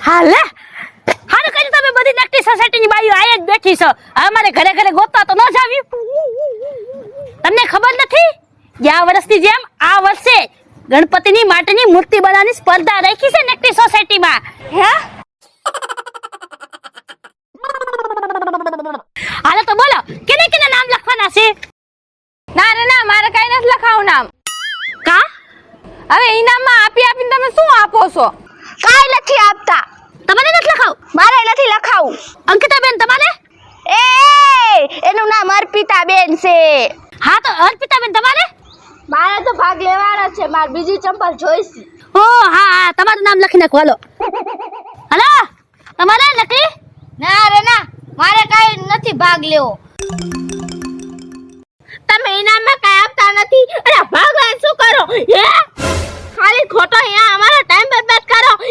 હાલે હારું કરી તમે બધી નકટી સોસાયટીની બાઈઓ આયા જ બેઠી છો અમારે ઘરે ઘરે ગોતવા તો ન જાવી તમને ખબર નથી ગયા વર્ષની જેમ આ વર્ષે ગણપતિની માટીની મૂર્તિ બનાવવાની સ્પર્ધા રાખી છે નકટી સોસાયટીમાં હે હાલો તો બોલો કેને કેને નામ લખવાના છે ના ના ના મારે કઈ નથી લખાવું નામ કા હવે ઇનામમાં આપી આપીને તમે શું આપો છો કાઈ નથી આપતા તમારે નથી લખાવું મારે નથી લખાવું અંકિતા બેન તમારે એ એનું નામ અર્પિતા બેન છે હા તો અર્પિતા બેન તમારે મારે તો ભાગ લેવાનો છે માર બીજી ચંપલ જોઈશે ઓ હા હા તમારું નામ લખી નાખો હાલો હાલો તમારે લખી ના રે ના મારે કાઈ નથી ભાગ લેવો તમે ઇનામમાં કઈ આપતા નથી અરે ભગવાન શું કરો હે ખાલી ખોટો અહીંયા અમારો ટાઈમ બરબાદ